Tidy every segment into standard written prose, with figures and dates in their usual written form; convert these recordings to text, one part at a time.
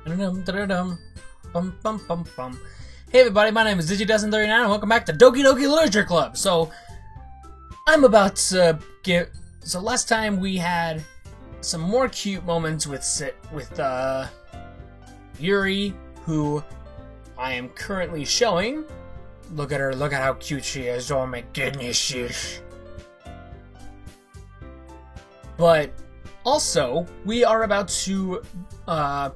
Bum, bum, bum, bum. Hey everybody, my name is DigiDustin39 and welcome back to Doki Doki Literature Club. So, I'm about to get... So last time we had some more cute moments with Yuri, who I am currently showing. Look at her, look at how cute she is. Oh my goodness, sheesh. But also, we are about to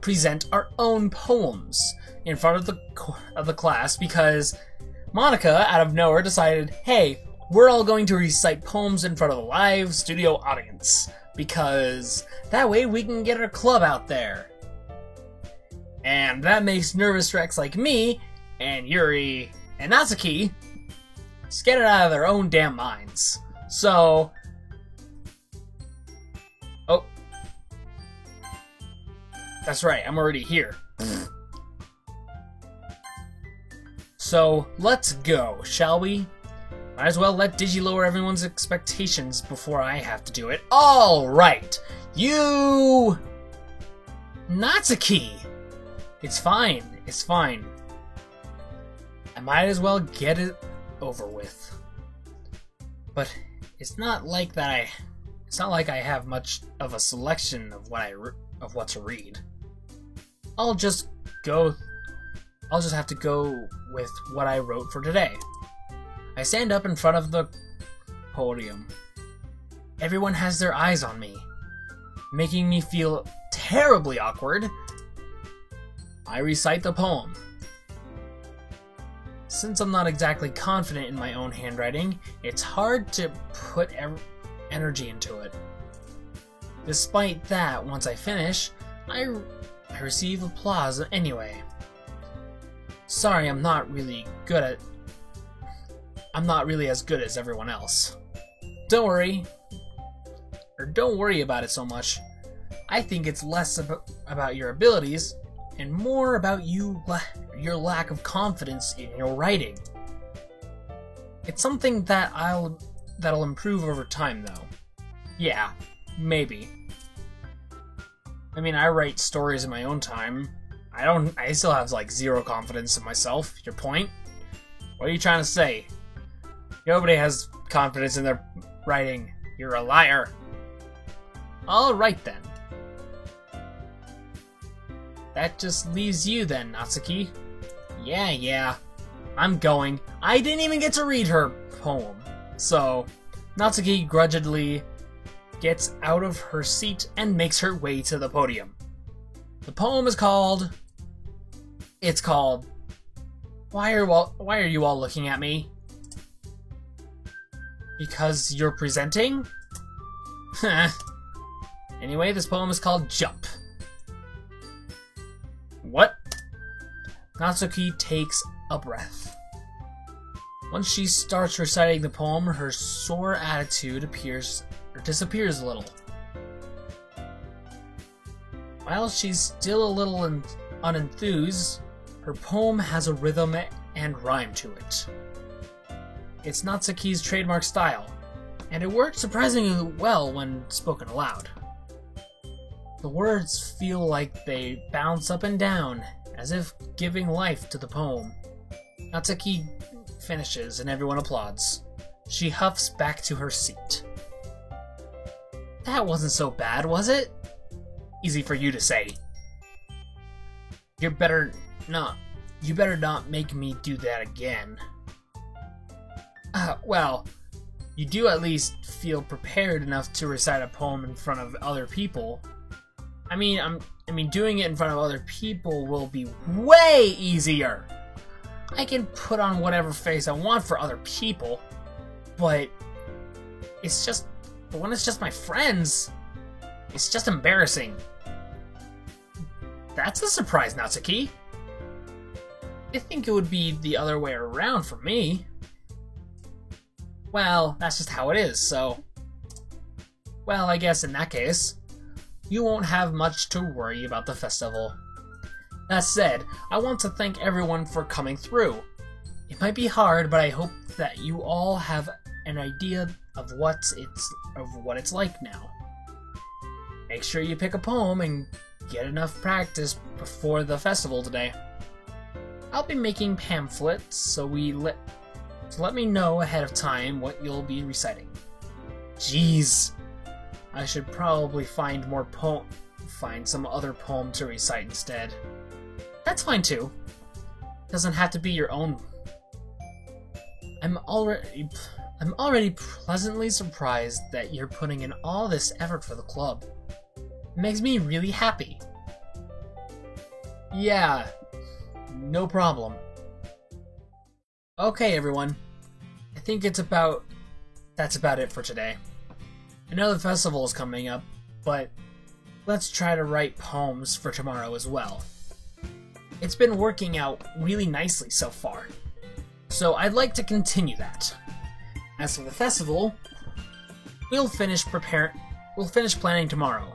present our own poems in front of the class because Monica, out of nowhere, decided, hey, we're all going to recite poems in front of a live studio audience because that way we can get our club out there. And that makes nervous wrecks like me and Yuri and Natsuki scared out of their own damn minds. So... Oh. That's right, I'm already here. So, let's go, shall we? Might as well let Digi lower everyone's expectations before I have to do it. Alright! You... Natsuki! It's fine, it's fine. I might as well get it over with. But it's not like that It's not like I have much of a selection of what to read. I'll just have to go with what I wrote for today. I stand up in front of the podium. Everyone has their eyes on me, making me feel terribly awkward. I recite the poem. Since I'm not exactly confident in my own handwriting, it's hard to put energy into it. Despite that, once I finish, I receive applause anyway. Sorry, I'm not really as good as everyone else. Don't worry about it so much. I think it's less about your abilities and more about your lack of confidence in your writing. It's something that'll improve over time, though. Yeah, maybe. I mean, I write stories in my own time. I still have, like, zero confidence in myself. Your point? What are you trying to say? Nobody has confidence in their writing. You're a liar. Alright then. That just leaves you then, Natsuki. Yeah. I'm going. I didn't even get to read her poem. So, Natsuki grudgingly gets out of her seat and makes her way to the podium. The poem is called... It's called... Why are you all looking at me? Because you're presenting? Anyway, this poem is called Jump. What? Natsuki takes a breath. Once she starts reciting the poem, her sore attitude disappears a little. While she's still a little unenthused, her poem has a rhythm and rhyme to it. It's Natsuki's trademark style, and it works surprisingly well when spoken aloud. The words feel like they bounce up and down, as if giving life to the poem. Natsuki finishes and everyone applauds. She huffs back to her seat. That wasn't so bad, was it? Easy for you to say. You better not make me do that again. Well, you do at least feel prepared enough to recite a poem in front of other people. I mean, doing it in front of other people will be way easier. I can put on whatever face I want for other people, but when it's just my friends, it's just embarrassing. That's a surprise, Natsuki. I think it would be the other way around for me. Well, that's just how it is, so... Well, I guess in that case, you won't have much to worry about the festival. That said, I want to thank everyone for coming through. It might be hard, but I hope that you all have an idea of what it's like now. make sure you pick a poem and get enough practice before the festival today. I'll be making pamphlets, so let me know ahead of time what you'll be reciting. Jeez, I should probably find some other poem to recite instead. That's fine too. Doesn't have to be your own. I'm already pleasantly surprised that you're putting in all this effort for the club. It makes me really happy. Yeah, no problem. Okay, everyone. I think that's about it for today. I know the festival is coming up, but let's try to write poems for tomorrow as well. It's been working out really nicely so far, so I'd like to continue that. As for the festival, we'll finish planning tomorrow,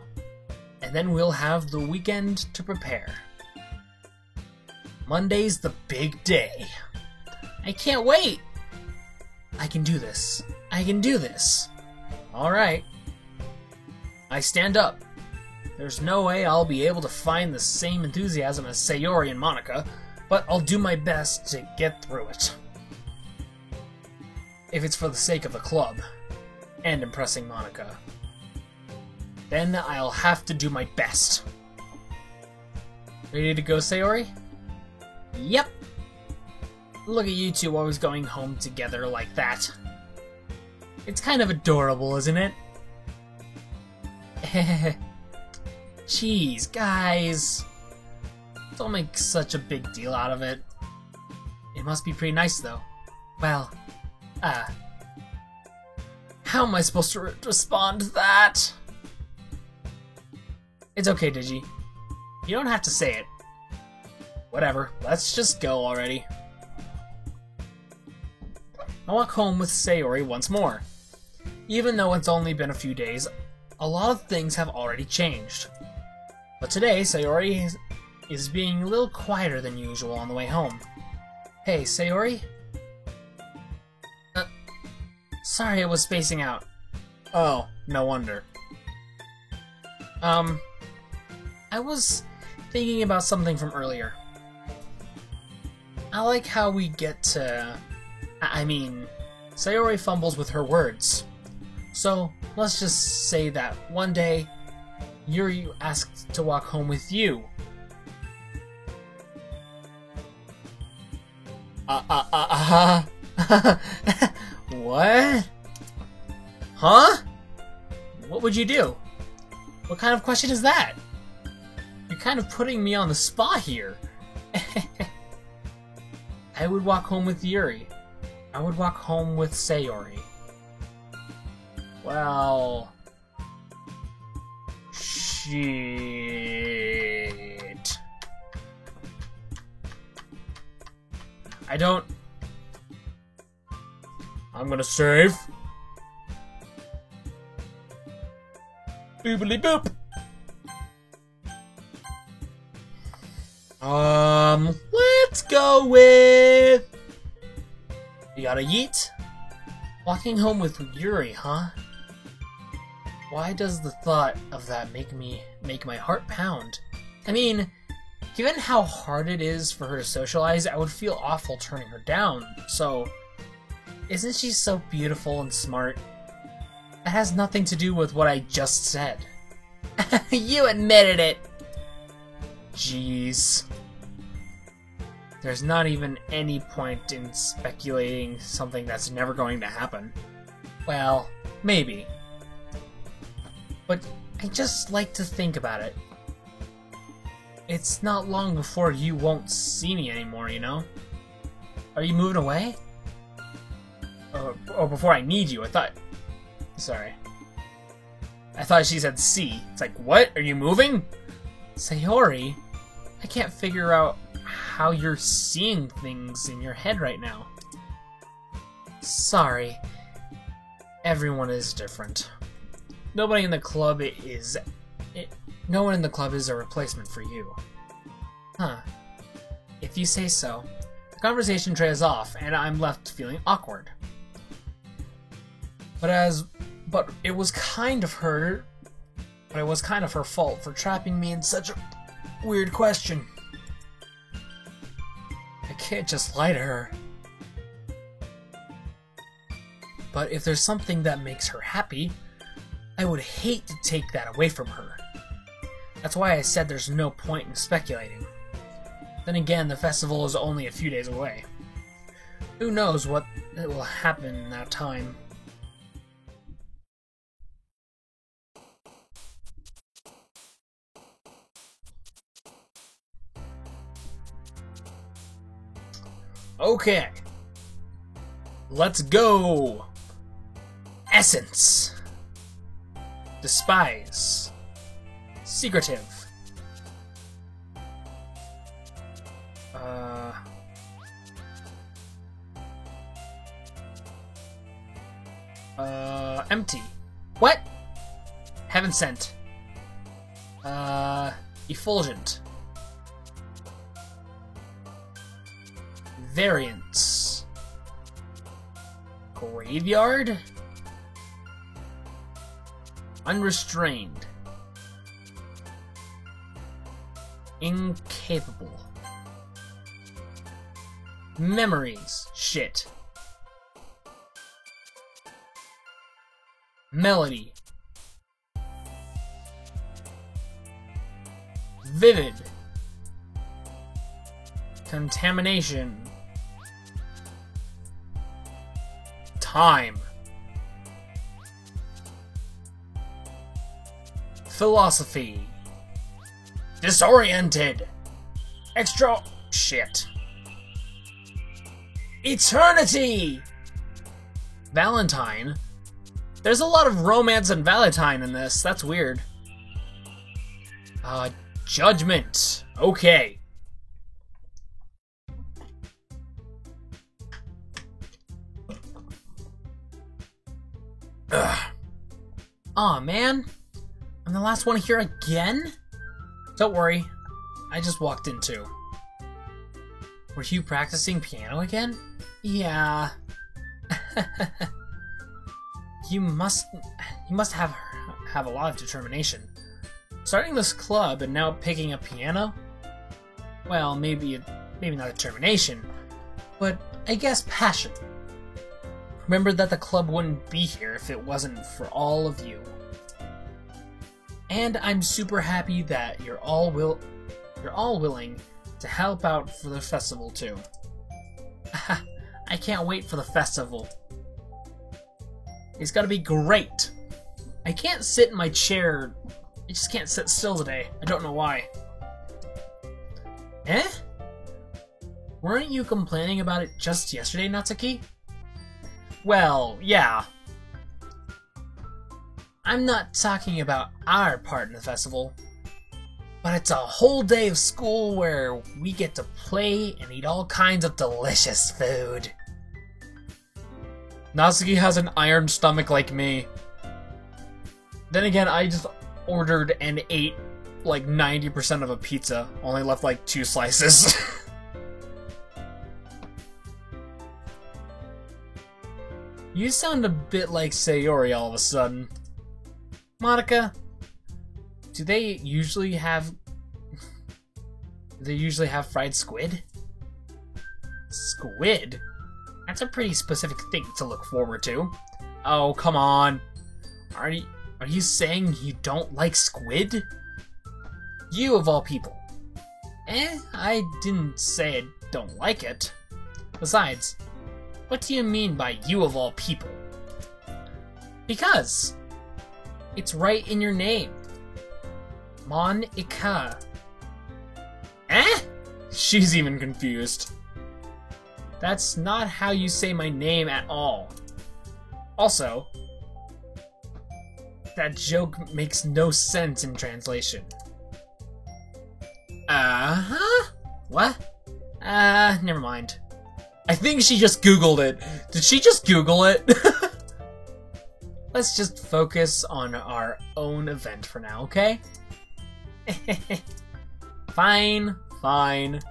and then we'll have the weekend to prepare. Monday's the big day. I can't wait! I can do this. I can do this. Alright. I stand up. There's no way I'll be able to find the same enthusiasm as Sayori and Monika, but I'll do my best to get through it. If it's for the sake of the club, and impressing Monika, then I'll have to do my best. Ready to go, Sayori? Yep. Look at you two always going home together like that. It's kind of adorable, isn't it? Jeez, guys. Don't make such a big deal out of it. It must be pretty nice, though. Well, how am I supposed to respond to that? It's okay, Digi. You don't have to say it. Whatever, let's just go already. I walk home with Sayori once more. Even though it's only been a few days, a lot of things have already changed. But today, Sayori is being a little quieter than usual on the way home. Hey, Sayori? Sorry I was spacing out. Oh, no wonder. I was thinking about something from earlier. I like how we get to... Sayori fumbles with her words. So, let's just say that one day, Yuri asked to walk home with you. What? Huh? What would you do? What kind of question is that? You're kind of putting me on the spot here. I would walk home with Yuri. I would walk home with Sayori. Well... Shit. I don't... I'm gonna save. Boobily boop. Let's go with... You gotta yeet? Walking home with Yuri, huh? Why does the thought of that make my heart pound? I mean, given how hard it is for her to socialize, I would feel awful turning her down, so... Isn't she so beautiful and smart? That has nothing to do with what I just said. You admitted it! Jeez. There's not even any point in speculating something that's never going to happen. Well, maybe. But I just like to think about it. It's not long before you won't see me anymore, you know? Are you moving away? Or before I need you, I thought... Sorry. I thought she said see. It's like, what? Are you moving? Sayori, I can't figure out how you're seeing things in your head right now. Sorry. Everyone is different. No one in the club is a replacement for you. Huh. If you say so. The conversation trails off, and I'm left feeling awkward. But it was kind of her But it was kind of her fault for trapping me in such a weird question. I can't just lie to her. But if there's something that makes her happy, I would hate to take that away from her. That's why I said there's no point in speculating. Then again, the festival is only a few days away. Who knows what will happen in that time. Okay. Let's go! Essence. Despise. Secretive. Empty. What? Heaven sent. Effulgent. Variance. Graveyard? Unrestrained. Incapable. Memories. Shit. Melody. Vivid. Contamination. Time. Philosophy. Disoriented. Extra shit. Eternity. Valentine. There's a lot of romance and Valentine in this. That's weird. Judgment. Okay. Ugh. Aw, man. I'm the last one here again? Don't worry. I just walked in too. Were you practicing piano again? Yeah. You must have a lot of determination. Starting this club and now picking up piano? Well, maybe not determination, but I guess passion. Remember that the club wouldn't be here if it wasn't for all of you. And I'm super happy that you're all willing to help out for the festival too. I can't wait for the festival. It's gotta be great. I can't sit in my chair. I just can't sit still today. I don't know why. Eh? Weren't you complaining about it just yesterday, Natsuki? Well, yeah. I'm not talking about our part in the festival, but it's a whole day of school where we get to play and eat all kinds of delicious food. Natsuki has an iron stomach like me. Then again, I just ordered and ate like 90% of a pizza, only left like 2 slices. You sound a bit like Sayori all of a sudden. Monica, do they usually have fried squid? Squid? That's a pretty specific thing to look forward to. Oh, come on. Are you saying you don't like squid? You of all people. I didn't say I don't like it. Besides, what do you mean by you of all people? Because it's right in your name. Monica. Eh? She's even confused. That's not how you say my name at all. Also, that joke makes no sense in translation. Uh-huh? What? Never mind. I think she just Googled it. Did she just Google it? Let's just focus on our own event for now, okay? Fine, fine.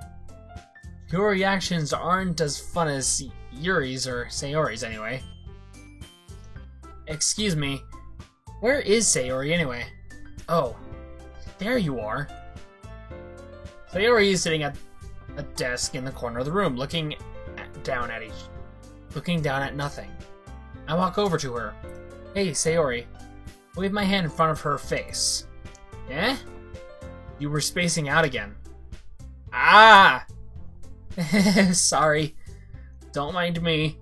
Your reactions aren't as fun as Yuri's or Sayori's anyway. Excuse me, where is Sayori anyway? Oh, there you are. Sayori is sitting at a desk in the corner of the room, looking down at nothing. I walk over to her. Hey, Sayori. Wave my hand in front of her face. Eh? You were spacing out again. Ah! Sorry. Don't mind me.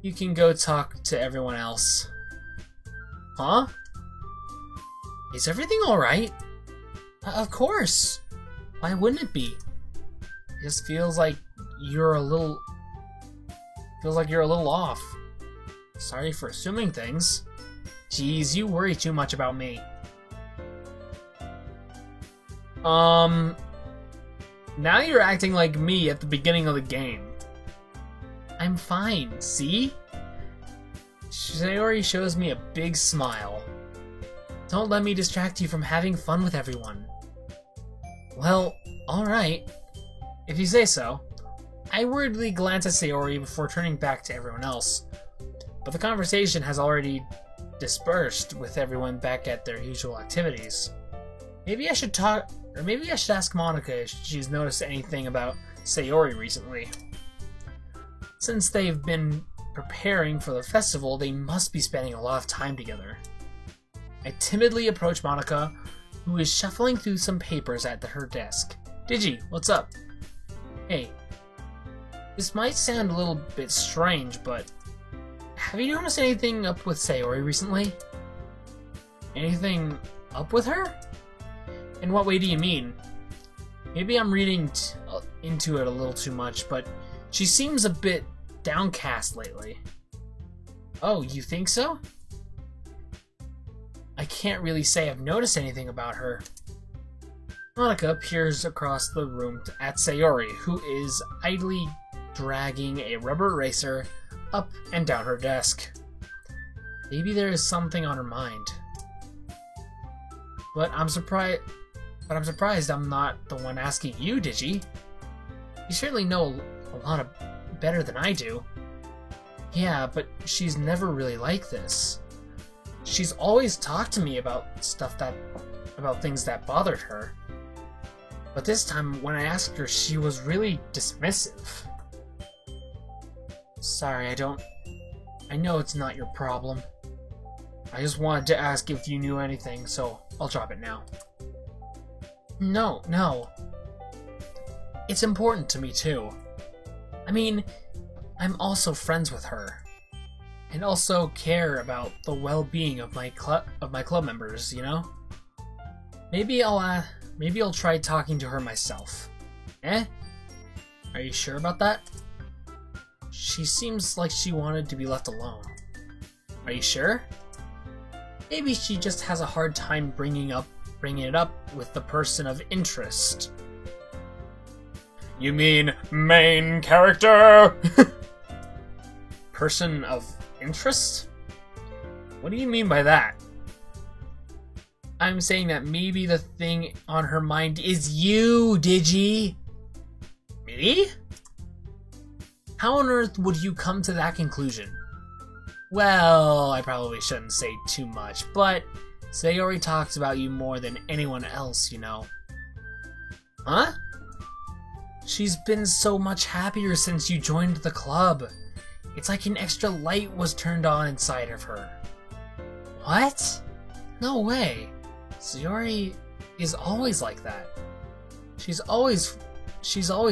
You can go talk to everyone else. Huh? Is everything alright? Of course. Why wouldn't it be? It just feels like you're a little off. Sorry for assuming things. Jeez, you worry too much about me. Now you're acting like me at the beginning of the game. I'm fine, see? Sayori shows me a big smile. Don't let me distract you from having fun with everyone. Well, alright. If you say so. I worriedly glance at Sayori before turning back to everyone else. But the conversation has already dispersed with everyone back at their usual activities. Maybe I should ask Monika if she's noticed anything about Sayori recently. Since they've been preparing for the festival, they must be spending a lot of time together. I timidly approach Monika, who is shuffling through some papers at her desk. Digi, what's up? Hey. This might sound a little bit strange, but have you noticed anything up with Sayori recently? Anything up with her? In what way do you mean? Maybe I'm reading into it a little too much, but she seems a bit downcast lately. Oh, you think so? I can't really say I've noticed anything about her. Monika peers across the room at Sayori, who is idly dragging a rubber eraser up and down her desk. Maybe there is something on her mind. But I'm surprised I'm not the one asking you, Digi. You certainly know a lot better than I do. Yeah, but she's never really like this. She's always talked to me about things that bothered her. But this time, when I asked her, she was really dismissive. Sorry, I know it's not your problem. I just wanted to ask if you knew anything, so I'll drop it now. No. It's important to me, too. I mean, I'm also friends with her. And also care about the well-being of my club members, you know? Maybe I'll try talking to her myself. Eh? Are you sure about that? She seems like she wanted to be left alone. Are you sure? Maybe she just has a hard time bringing it up with the person of interest. You mean main character? Person of interest? What do you mean by that? I'm saying that maybe the thing on her mind is you, Digi. Me? How on earth would you come to that conclusion? Well, I probably shouldn't say too much, but Sayori talks about you more than anyone else, you know. Huh? She's been so much happier since you joined the club. It's like an extra light was turned on inside of her. What? No way. Sayori is always like that. She's always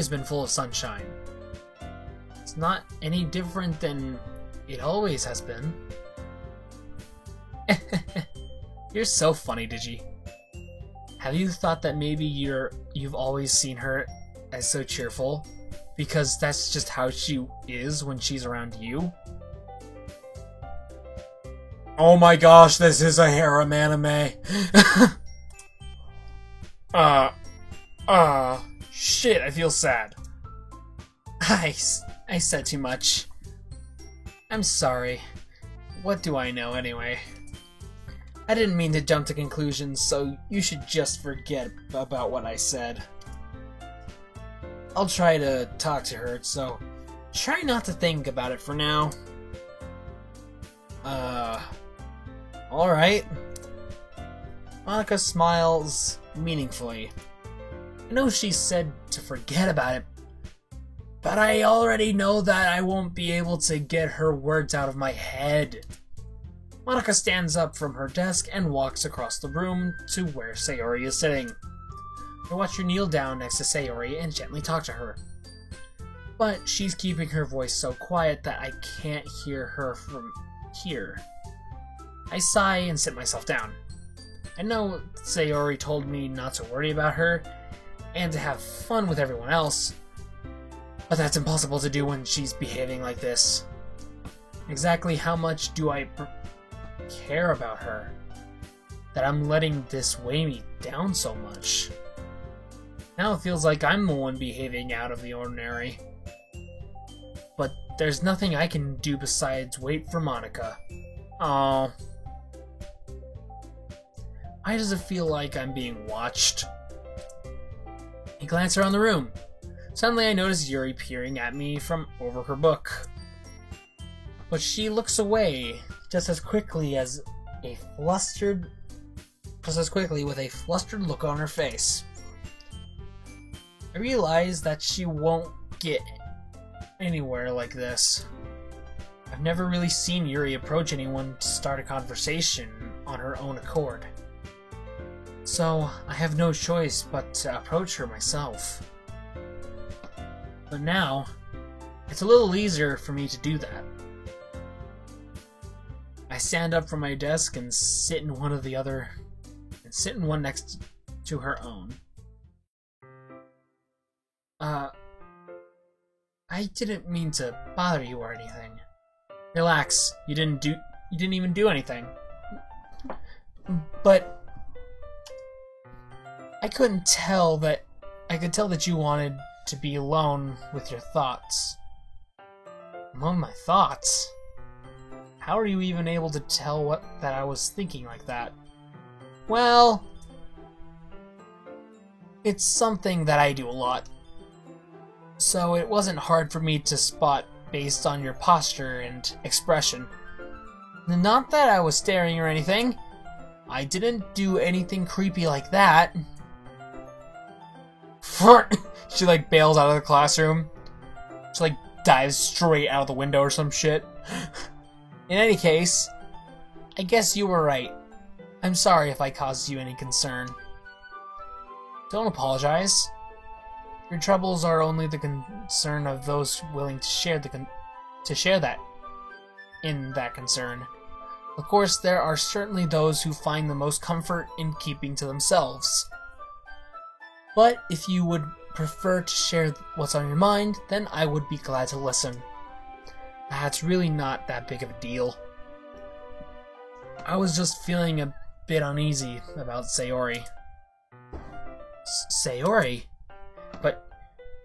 been full of sunshine. It's not any different than it always has been. You're so funny, Digi. Have you thought that maybe you've always seen her as so cheerful? Because that's just how she is when she's around you? Oh my gosh, this is a harem anime. Shit, I feel sad. I said too much. I'm sorry. What do I know anyway? I didn't mean to jump to conclusions, so you should just forget about what I said. I'll try to talk to her, so try not to think about it for now. Alright. Monica smiles meaningfully. I know she said to forget about it, but I already know that I won't be able to get her words out of my head. Monica stands up from her desk and walks across the room to where Sayori is sitting. I watch her kneel down next to Sayori and gently talk to her. But she's keeping her voice so quiet that I can't hear her from here. I sigh and sit myself down. I know Sayori told me not to worry about her and to have fun with everyone else, but that's impossible to do when she's behaving like this. Exactly how much do I care about her that I'm letting this weigh me down so much? Now it feels like I'm the one behaving out of the ordinary. But there's nothing I can do besides wait for Monica. Oh. Why does it feel like I'm being watched? I glance around the room. Suddenly I notice Yuri peering at me from over her book. But she looks away just as quickly with a flustered look on her face. I realize that she won't get anywhere like this. I've never really seen Yuri approach anyone to start a conversation on her own accord. So I have no choice but to approach her myself. But now, it's a little easier for me to do that. I stand up from my desk and sit in one next to her own. I didn't mean to bother you or anything. Relax, you didn't even do anything. But I could tell that you wanted to be alone with your thoughts. Among my thoughts? How are you even able to tell that I was thinking like that? Well, it's something that I do a lot. So it wasn't hard for me to spot based on your posture and expression. Not that I was staring or anything. I didn't do anything creepy like that. She bails out of the classroom. She dives straight out of the window or some shit. In any case, I guess you were right. I'm sorry if I caused you any concern. Don't apologize. Your troubles are only the concern of those willing to share that concern. Of course, there are certainly those who find the most comfort in keeping to themselves. But if you would prefer to share what's on your mind, then I would be glad to listen. That's really not that big of a deal. I was just feeling a bit uneasy about Sayori. Sayori? But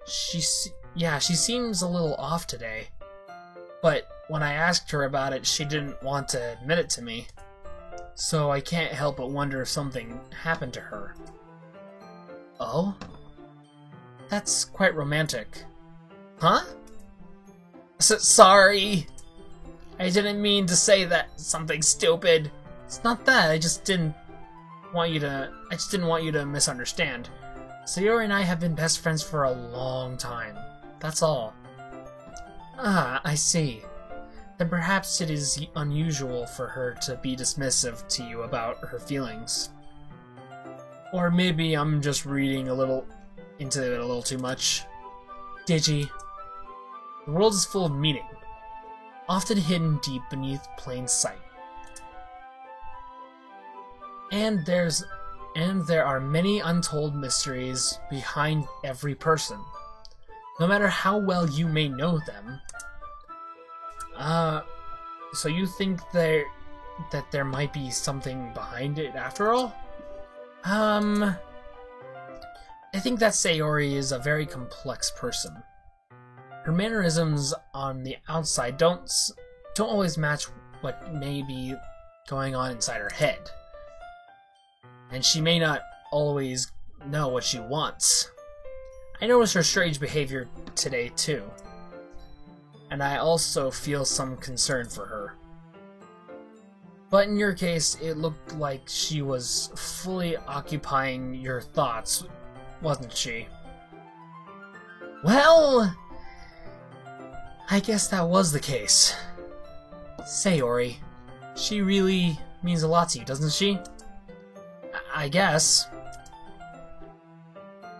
she seems a little off today. But when I asked her about it, she didn't want to admit it to me. So I can't help but wonder if something happened to her. Oh? That's quite romantic. Huh? Sorry! I didn't mean to say that something stupid. It's not that, I just didn't want you to misunderstand. Sayori and I have been best friends for a long time. That's all. Ah, I see. Then perhaps it is unusual for her to be dismissive to you about her feelings. Or maybe I'm just reading into it a little too much. Digi. The world is full of meaning, often hidden deep beneath plain sight. And there are many untold mysteries behind every person, no matter how well you may know them. So you think that there might be something behind it after all? I think that Sayori is a very complex person. Her mannerisms on the outside don't always match what may be going on inside her head. And she may not always know what she wants. I noticed her strange behavior today too. And I also feel some concern for her. But in your case, it looked like she was fully occupying your thoughts, wasn't she? Well, I guess that was the case. Sayori, she really means a lot to you, doesn't she? I guess.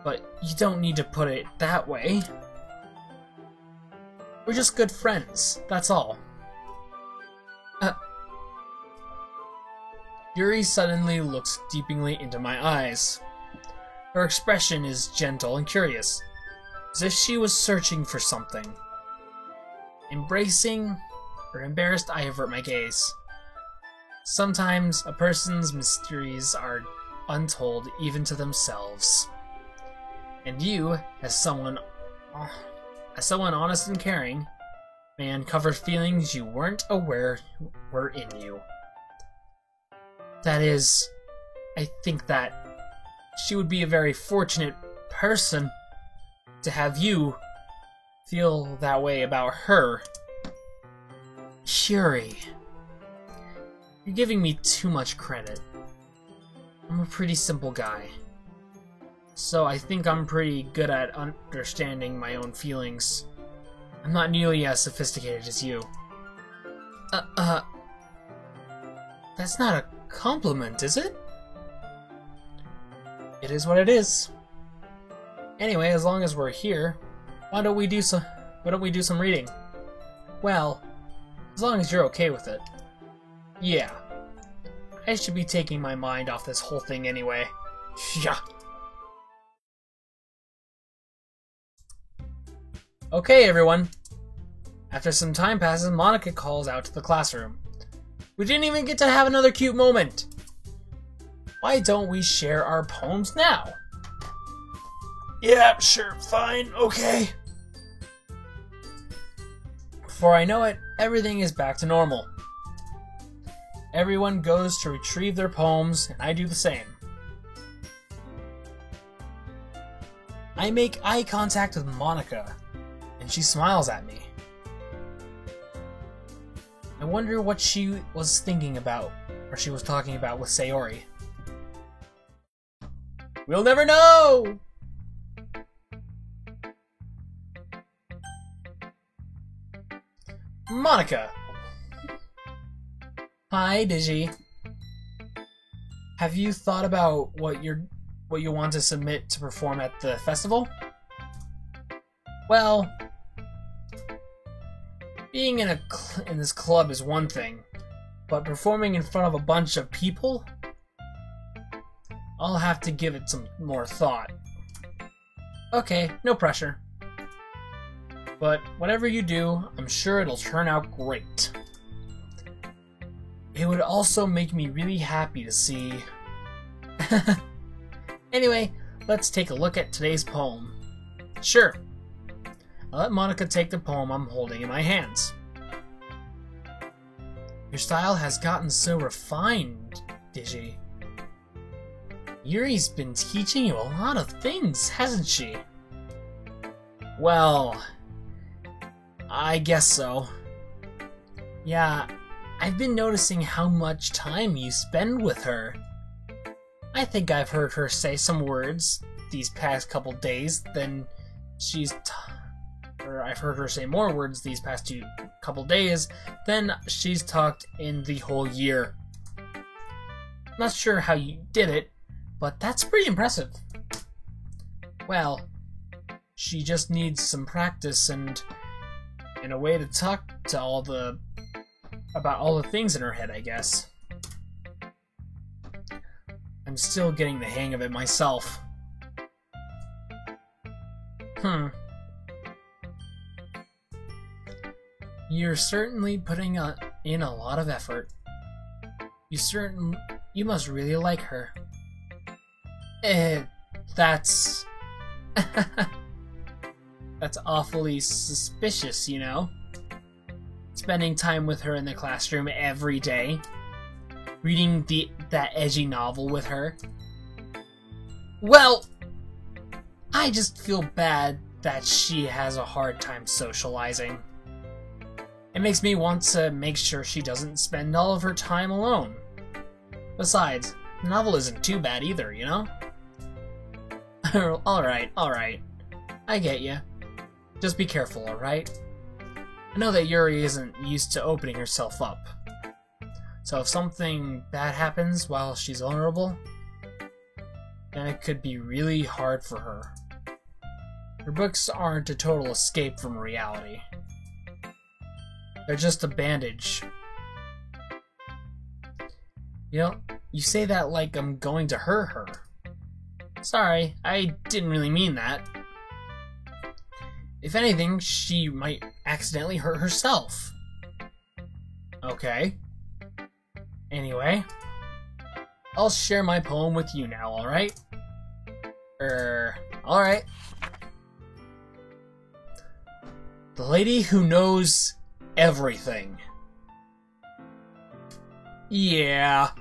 But you don't need to put it that way. We're just good friends, that's all. Yuri suddenly looks deeply into my eyes. Her expression is gentle and curious, as if she was searching for something. Embracing or embarrassed, I avert my gaze. Sometimes a person's mysteries are untold even to themselves. And you, as someone honest and caring, may uncover feelings you weren't aware were in you. That is, I think that she would be a very fortunate person to have you feel that way about her. Yuri, you're giving me too much credit. I'm a pretty simple guy, so I think I'm pretty good at understanding my own feelings. I'm not nearly as sophisticated as you. That's not a compliment, is it? It is what it is. Anyway, as long as we're here, why don't we do some reading? Well, as long as you're okay with it. Yeah. I should be taking my mind off this whole thing anyway. Yeah. Okay, everyone. After some time passes, Monika calls out to the classroom. We didn't even get to have another cute moment. Why don't we share our poems now? Yeah, sure, fine, okay. Before I know it, everything is back to normal. Everyone goes to retrieve their poems, and I do the same. I make eye contact with Monika, and she smiles at me. I wonder what she was thinking about, or she was talking about with Sayori. We'll never know! Monika! Hi, Digi. Have you thought about what you want to submit to perform at the festival? Well, being in this club is one thing, but performing in front of a bunch of people? I'll have to give it some more thought. Okay, no pressure. But whatever you do, I'm sure it'll turn out great. It would also make me really happy to see... Anyway, let's take a look at today's poem. Sure. I'll let Monika take the poem I'm holding in my hands. Your style has gotten so refined, Digi. Yuri's been teaching you a lot of things, hasn't she? Well, I guess so. Yeah, I've been noticing how much time you spend with her. I think I've heard her say some words these past couple days than I've heard her say more words these past couple days than she's talked in the whole year. Not sure how you did it, but that's pretty impressive. Well, she just needs some practice and a way to talk to about all the things in her head, I guess. I'm still getting the hang of it myself. You're certainly putting in a lot of effort. You must really like her. That's... That's awfully suspicious, you know? Spending time with her in the classroom every day. Reading that edgy novel with her. Well, I just feel bad that she has a hard time socializing. It makes me want to make sure she doesn't spend all of her time alone. Besides, the novel isn't too bad either, you know? Alright. I get you. Just be careful, alright? I know that Yuri isn't used to opening herself up. So if something bad happens while she's vulnerable, then it could be really hard for her. Her books aren't a total escape from reality. They're just a bandage. You know, you say that like I'm going to hurt her. Sorry, I didn't really mean that. If anything, she might accidentally hurt herself. Okay. Anyway, I'll share my poem with you now, alright? Alright. The lady who knows everything. Yeah.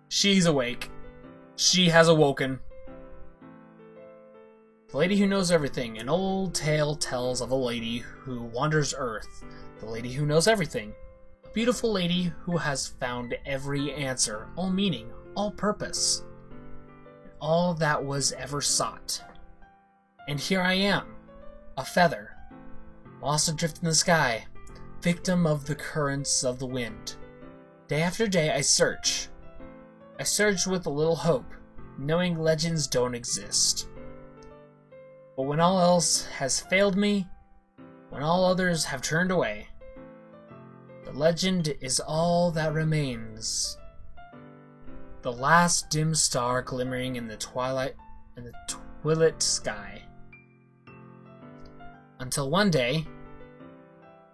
She's awake. She has awoken. The lady who knows everything. An old tale tells of a lady who wanders Earth. The lady who knows everything. A beautiful lady who has found every answer, all meaning, all purpose, and all that was ever sought. And here I am, a feather, lost adrift in the sky, victim of the currents of the wind. Day after day I search. I search with a little hope, knowing legends don't exist. But when all else has failed me, when all others have turned away, the legend is all that remains. The last dim star glimmering in the twilit sky. Until one day,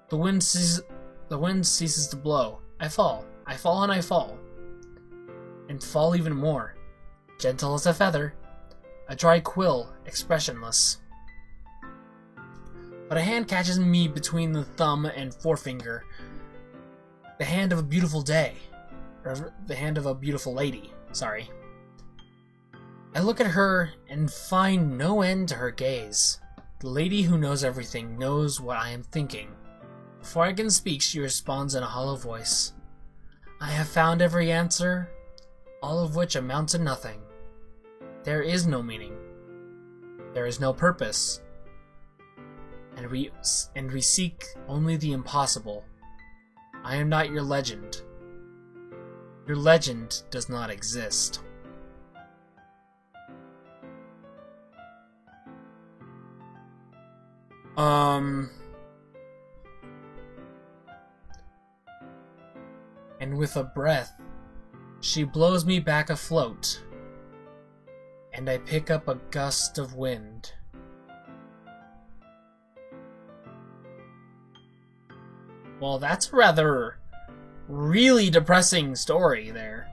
the wind ceases to blow. I fall and I fall. And fall even more, gentle as a feather, a dry quill, expressionless. But a hand catches me between the thumb and forefinger, the hand of a beautiful day, or the hand of a beautiful lady, sorry. I look at her and find no end to her gaze. The lady who knows everything knows what I am thinking. Before I can speak, she responds in a hollow voice. I have found every answer, all of which amount to nothing. There is no meaning. There is no purpose. And we seek only the impossible. I am not your legend. Your legend does not exist. And with a breath, she blows me back afloat, and I pick up a gust of wind. Well, that's a rather really depressing story there.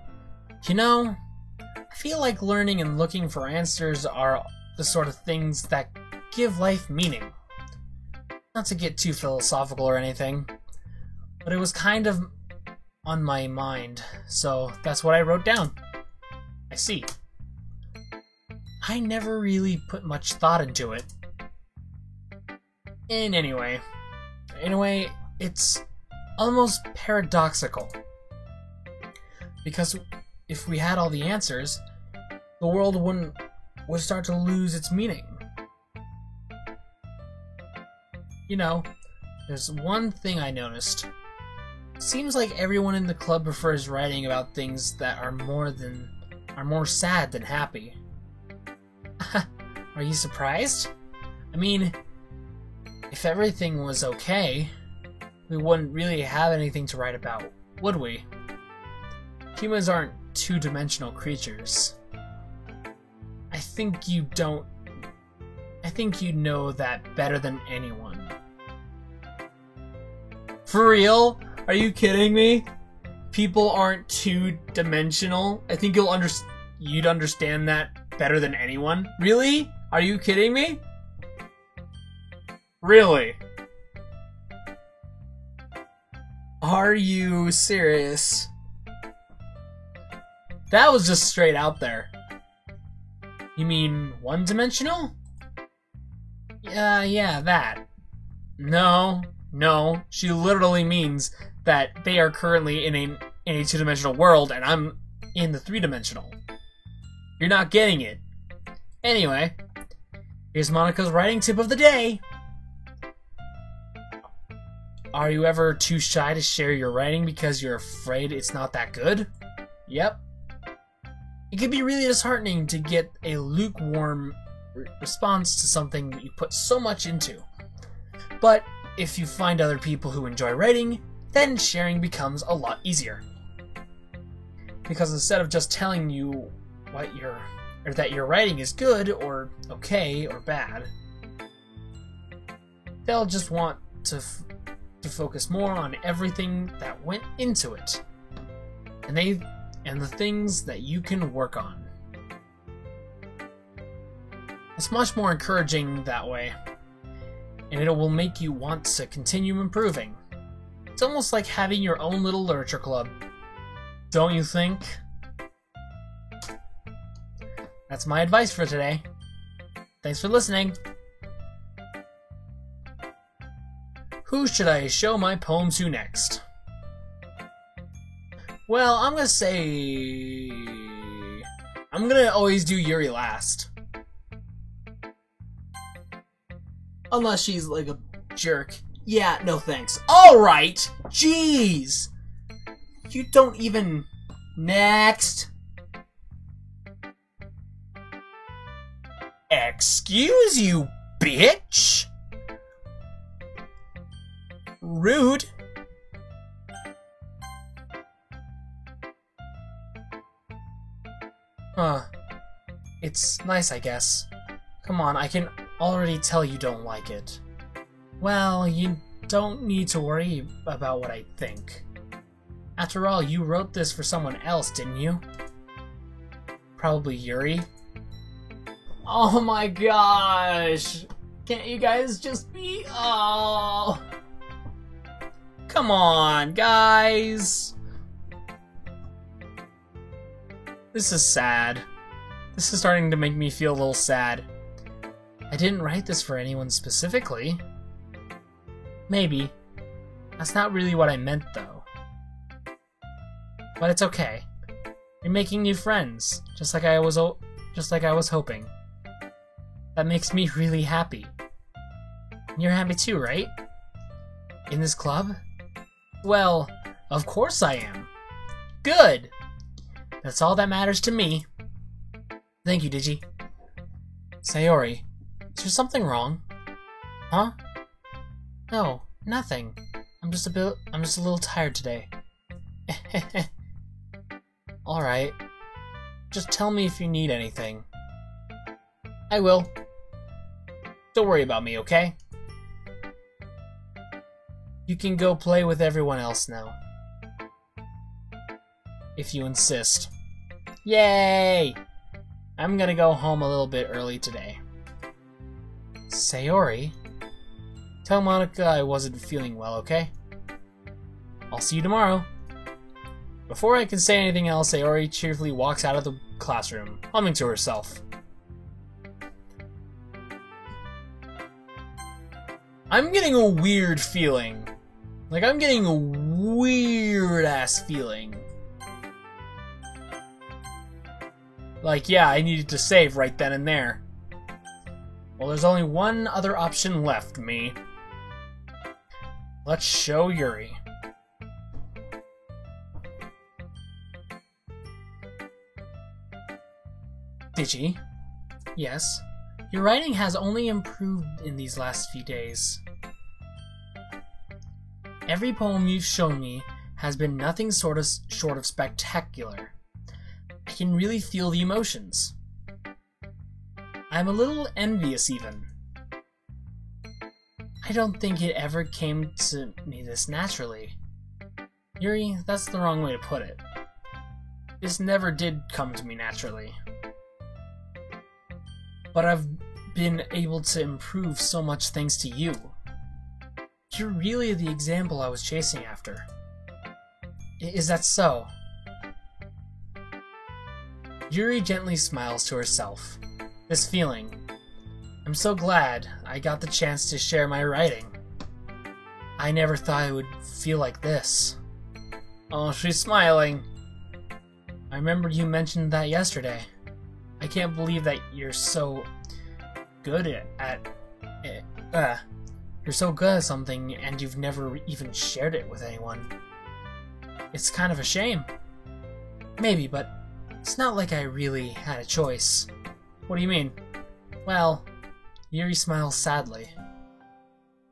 You know, I feel like learning and looking for answers are the sort of things that give life meaning. Not to get too philosophical or anything, but it was kind of on my mind, so that's what I wrote down. I see. I never really put much thought into it. And anyway, it's almost paradoxical. Because if we had all the answers, the world would start to lose its meaning. You know, there's one thing I noticed. Seems like everyone in the club prefers writing about things that are more sad than happy. Are you surprised? I mean, if everything was okay, we wouldn't really have anything to write about, would we? Humans aren't two-dimensional creatures. I think you know that better than anyone. For real? Are you kidding me? People aren't two-dimensional? I think you'd understand that better than anyone. Really? Are you kidding me? Really? Are you serious? That was just straight out there. You mean one-dimensional? Yeah, that. No, No, she literally means that they are currently in a two-dimensional world and I'm in the three-dimensional. You're not getting it. Anyway, here's Monika's writing tip of the day. Are you ever too shy to share your writing because you're afraid it's not that good? Yep. It can be really disheartening to get a lukewarm response to something that you put so much into. But if you find other people who enjoy writing, then sharing becomes a lot easier. Because instead of just telling you that your writing is good or okay or bad, they'll just want to focus more on everything that went into it, and the things that you can work on. It's much more encouraging that way, and it will make you want to continue improving. It's almost like having your own little literature club, don't you think? That's my advice for today. Thanks for listening. Who should I show my poem to next? Well, I'm gonna always do Yuri last. Unless she's like a jerk. Yeah, no thanks. Alright! Jeez! You don't even... Next! Excuse you, bitch! Rude. It's nice, I guess. Come on, I can already tell you don't like it. Well, you don't need to worry about what I think. After all, you wrote this for someone else, didn't you? Probably Yuri. Oh my gosh! Can't you guys just be... Oh... Come on, guys! This is sad. This is starting to make me feel a little sad. I didn't write this for anyone specifically. Maybe. That's not really what I meant, though. But it's okay. You're making new friends, just like I was hoping. That makes me really happy. You're happy too, right? In this club? Well, of course I am. Good! That's all that matters to me. Thank you, Digi. Sayori, is there something wrong? Huh? No, nothing. I'm just a little tired today. Alright. Just tell me if you need anything. I will. Don't worry about me, okay? You can go play with everyone else now. If you insist. Yay! I'm gonna go home a little bit early today. Sayori? Tell Monika I wasn't feeling well, okay? I'll see you tomorrow. Before I can say anything else, Sayori cheerfully walks out of the classroom, humming to herself. I'm getting a weird feeling. Like, I'm getting a weird-ass feeling. Like, yeah, I needed to save right then and there. Well, there's only one other option left, me. Let's show Yuri. Digi? Yes? Your writing has only improved in these last few days. Every poem you've shown me has been nothing short of spectacular. I can really feel the emotions. I'm a little envious even. I don't think it ever came to me this naturally. Yuri, that's the wrong way to put it. This never did come to me naturally. But I've been able to improve so much thanks to you. You're really the example I was chasing after. Is that so? Yuri gently smiles to herself. This feeling. I'm so glad I got the chance to share my writing. I never thought it would feel like this. Oh, she's smiling. I remember you mentioned that yesterday. I can't believe that you're so good at it. You're so good at something and you've never even shared it with anyone. It's kind of a shame. Maybe, but it's not like I really had a choice. What do you mean? Well, Yuri smiles sadly.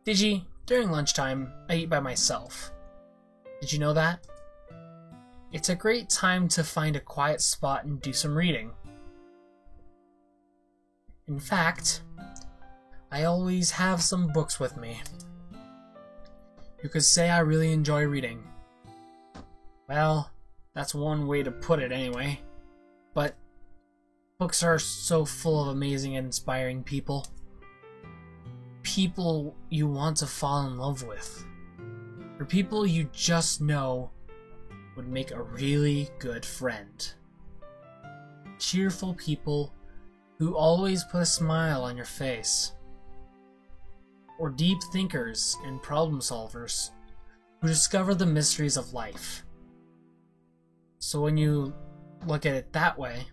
Digi, during lunchtime, I eat by myself. Did you know that? It's a great time to find a quiet spot and do some reading. In fact, I always have some books with me. You could say I really enjoy reading. Well, that's one way to put it anyway. But books are so full of amazing and inspiring people. People you want to fall in love with. Or people you just know would make a really good friend. Cheerful people who always put a smile on your face. Or deep thinkers and problem solvers who discover the mysteries of life. So when you look at it that way,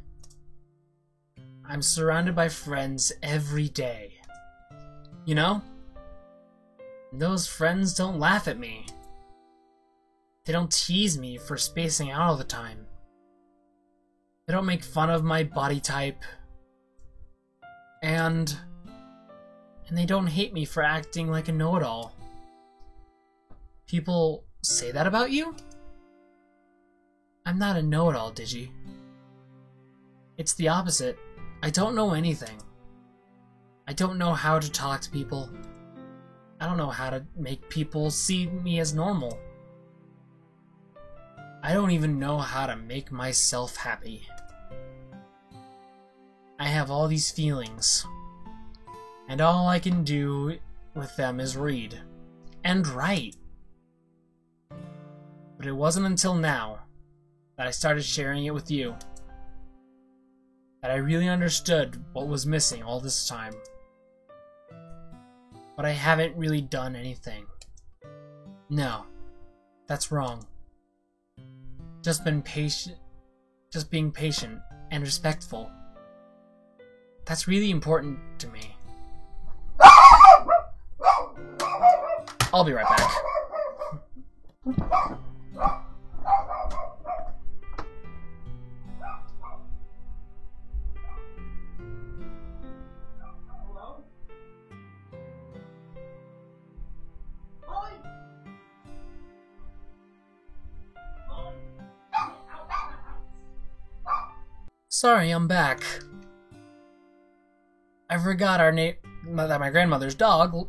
I'm surrounded by friends every day. You know? Those friends don't laugh at me. They don't tease me for spacing out all the time. They don't make fun of my body type. And they don't hate me for acting like a know-it-all. People say that about you? I'm not a know-it-all, Digi. It's the opposite. I don't know anything. I don't know how to talk to people. I don't know how to make people see me as normal. I don't even know how to make myself happy. I have all these feelings, and all I can do with them is read and write. But it wasn't until now that I started sharing it with you that I really understood what was missing all this time. But I haven't really done anything. No, that's wrong. Just being patient and respectful. That's really important to me. I'll be right back. Sorry, I'm back. I forgot that my grandmother's dog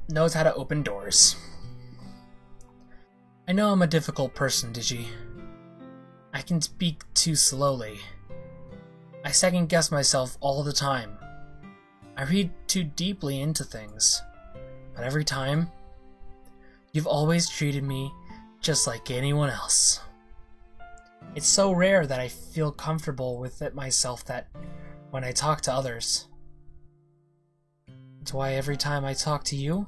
knows how to open doors. I know I'm a difficult person, Digi. I can speak too slowly. I second guess myself all the time. I read too deeply into things. But every time, you've always treated me just like anyone else. It's so rare that I feel comfortable with it myself that when I talk to others. That's why every time I talk to you,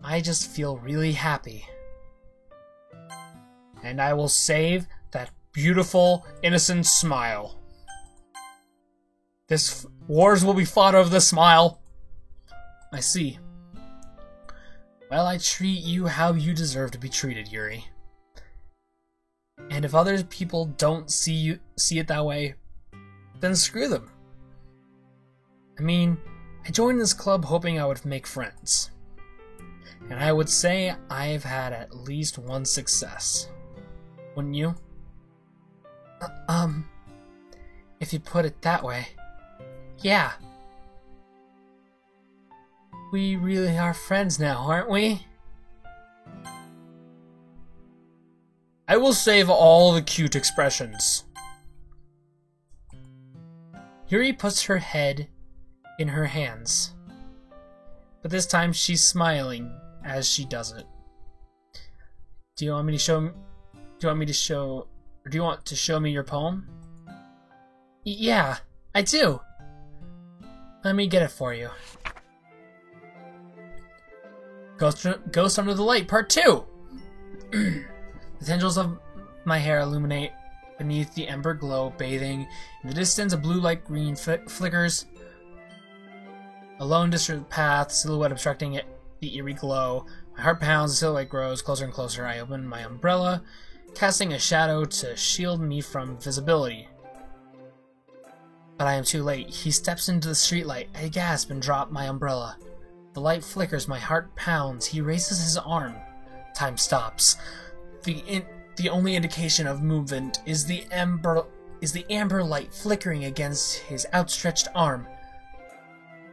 I just feel really happy. And I will save that beautiful, innocent smile. Wars will be fought over the smile. I see. Well, I treat you how you deserve to be treated, Yuri. And if other people don't see it that way, then screw them. I mean, I joined this club hoping I would make friends. And I would say I've had at least one success. Wouldn't you? If you put it that way, yeah. We really are friends now, aren't we? I will save all the cute expressions. Yuri puts her head in her hands, but this time she's smiling as she does it. Do you want to show me your poem? Yeah, I do. Let me get it for you. Ghost Under the Light, Part 2! The tendrils of my hair illuminate beneath the ember glow, bathing. In the distance, a blue light green flickers. A lone distant path, silhouette obstructing it, the eerie glow. My heart pounds, the silhouette grows closer and closer. I open my umbrella, casting a shadow to shield me from visibility. But I am too late. He steps into the streetlight. I gasp and drop my umbrella. The light flickers, my heart pounds. He raises his arm. Time stops. The only indication of movement is the amber light flickering against his outstretched arm.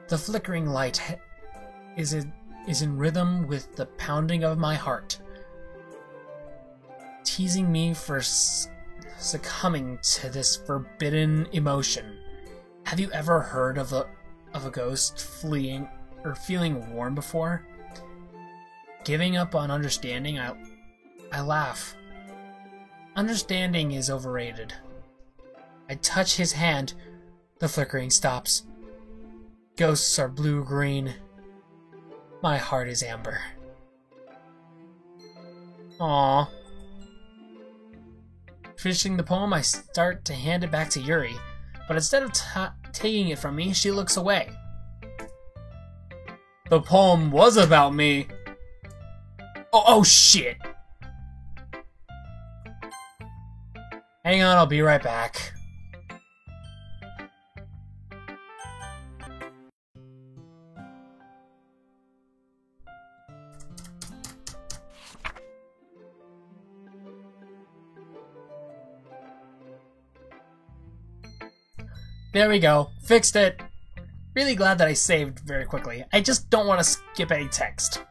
The flickering light is in rhythm with the pounding of my heart, teasing me for succumbing to this forbidden emotion. Have you ever heard of a ghost fleeing or feeling warm before? Giving up on understanding, I laugh. Understanding is overrated. I touch his hand. The flickering stops. Ghosts are blue-green. My heart is amber. Aww. Finishing the poem, I start to hand it back to Yuri, but instead of taking it from me, she looks away. The poem was about me. Oh shit! Hang on, I'll be right back. There we go. Fixed it. Really glad that I saved very quickly. I just don't want to skip any text.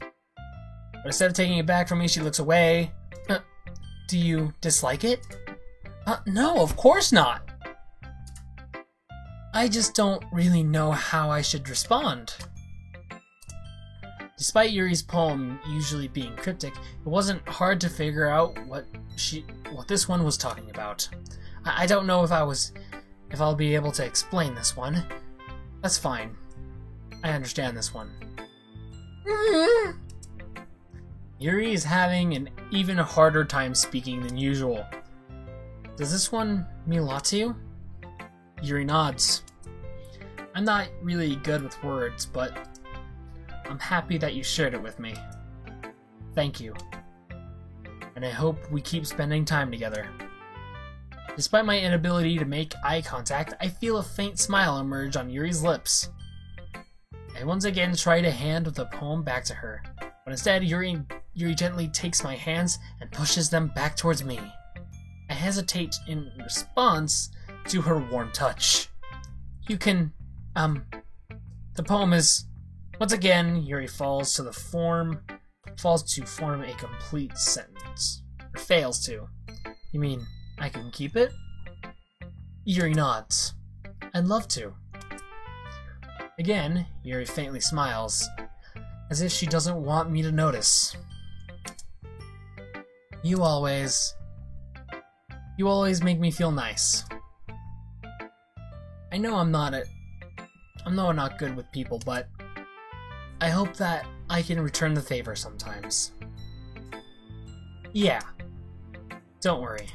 But instead of taking it back from me, she looks away. Do you dislike it? No, of course not. I just don't really know how I should respond. Despite Yuri's poem usually being cryptic, it wasn't hard to figure out what this one was talking about. I don't know if I'll be able to explain this one. That's fine. I understand this one. Yuri is having an even harder time speaking than usual. Does this one mean a lot to you? Yuri nods. I'm not really good with words, but I'm happy that you shared it with me. Thank you. And I hope we keep spending time together. Despite my inability to make eye contact, I feel a faint smile emerge on Yuri's lips. I once again try to hand the poem back to her, but instead Yuri gently takes my hands and pushes them back towards me. I hesitate in response to her warm touch. You can, the poem is... Once again, Yuri falls to form a complete sentence. Or fails to. You mean, I can keep it? Yuri nods. I'd love to. Again, Yuri faintly smiles, as if she doesn't want me to notice. You always make me feel nice. I know I'm not good with people, but I hope that I can return the favor sometimes. Yeah. Don't worry.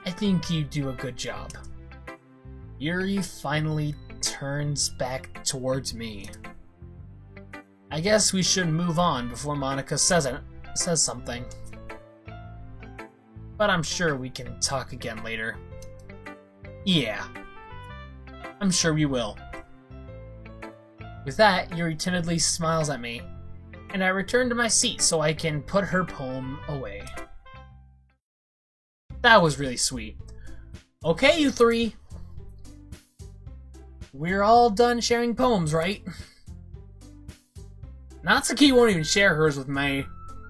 I think you do a good job. Yuri finally turns back towards me. I guess we should move on before Monika says something. But I'm sure we can talk again later. Yeah. I'm sure we will. With that, Yuri timidly smiles at me, and I return to my seat so I can put her poem away. That was really sweet. Okay, you three. We're all done sharing poems, right? Natsuki won't even share hers with me.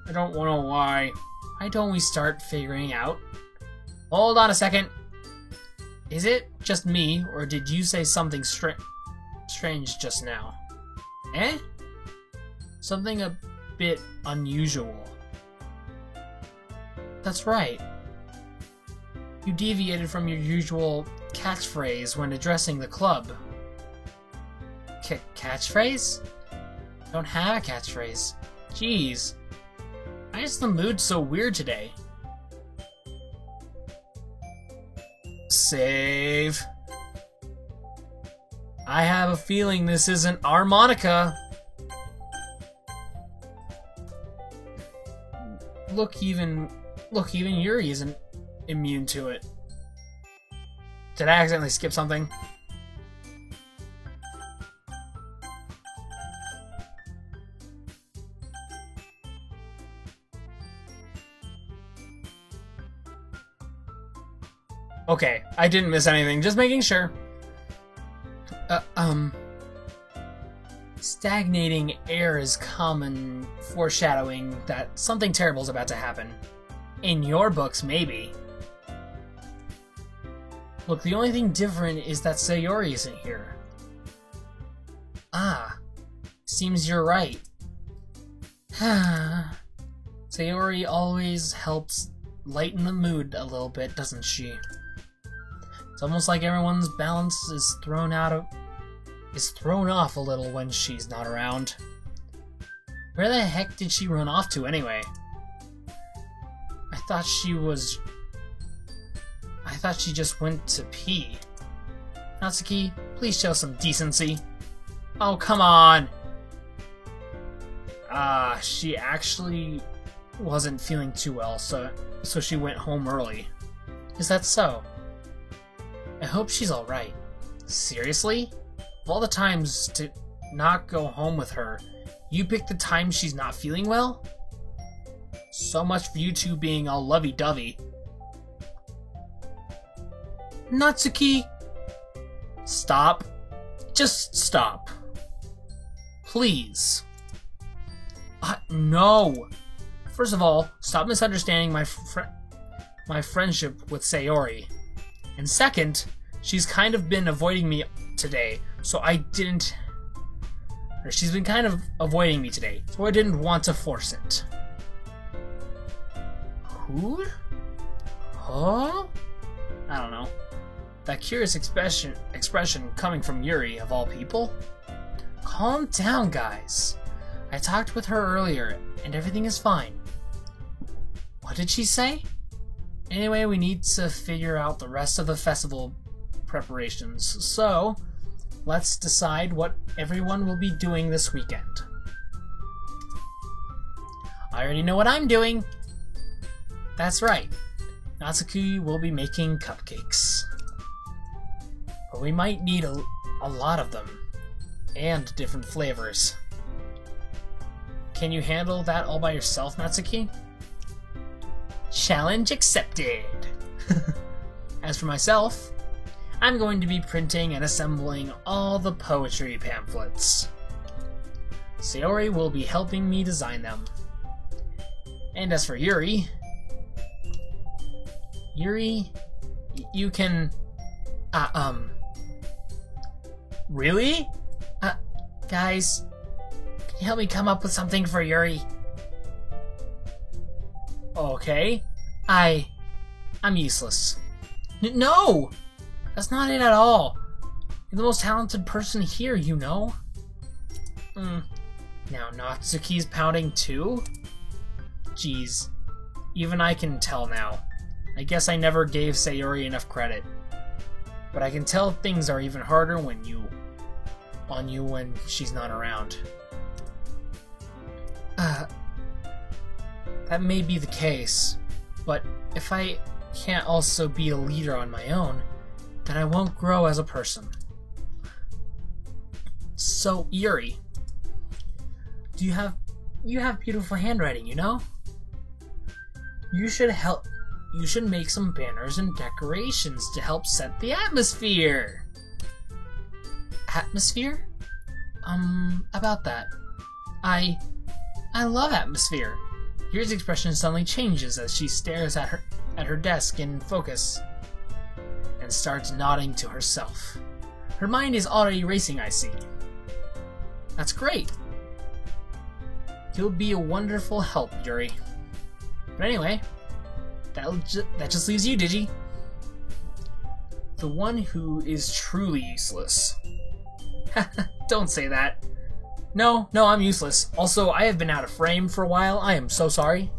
I don't know why. Why don't we start figuring out? Hold on a second. Is it just me, or did you say something strange just now? Eh? Something a bit unusual. That's right. You deviated from your usual catchphrase when addressing the club. Catchphrase? Don't have a catchphrase. Jeez. Why is the mood so weird today? Save. I have a feeling this isn't Harmonica. Look, even Yuri isn't immune to it. Did I accidentally skip something? Okay, I didn't miss anything, just making sure. Stagnating air is common foreshadowing that something terrible is about to happen. In your books, maybe. Look, the only thing different is that Sayori isn't here. Ah, seems you're right. Sayori always helps lighten the mood a little bit, doesn't she? It's almost like everyone's balance is thrown off a little when she's not around. Where the heck did she run off to anyway? I thought she just went to pee. Natsuki, please show some decency. Oh, come on! She actually wasn't feeling too well, so she went home early. Is that so? I hope she's alright. Seriously? Of all the times to not go home with her, you picked the time she's not feeling well? So much for you two being all lovey-dovey. Natsuki! Stop. Just stop. Please. No! First of all, stop misunderstanding my friendship with Sayori. And second, she's kind of been avoiding me today, so she's been kind of avoiding me today, so I didn't want to force it. Who? Huh? I don't know. That curious expression coming from Yuri, of all people? Calm down, guys. I talked with her earlier, and everything is fine. What did she say? Anyway, we need to figure out the rest of the festival preparations, so let's decide what everyone will be doing this weekend. I already know what I'm doing! That's right. Natsuki will be making cupcakes. But we might need a lot of them, and different flavors. Can you handle that all by yourself, Natsuki? Challenge accepted! As for myself, I'm going to be printing and assembling all the poetry pamphlets. Sayori will be helping me design them. And as for Yuri, you can... Really? Guys, can you help me come up with something for Yuri? Okay. I'm useless. No! That's not it at all. You're the most talented person here, you know. Now Natsuki's pouting too? Jeez. Even I can tell now. I guess I never gave Sayori enough credit. But I can tell things are even harder on you when she's not around. That may be the case, but if I can't also be a leader on my own, then I won't grow as a person. So, Yuri, you have beautiful handwriting, you know? You should make some banners and decorations to help set the atmosphere. Atmosphere? About that. I love atmosphere. Yuri's expression suddenly changes as she stares at her desk in focus and starts nodding to herself. Her mind is already racing, I see. That's great. You'll be a wonderful help, Yuri. But anyway, that just leaves you, Digi. The one who is truly useless. Don't say that. No, I'm useless. Also, I have been out of frame for a while. I am so sorry.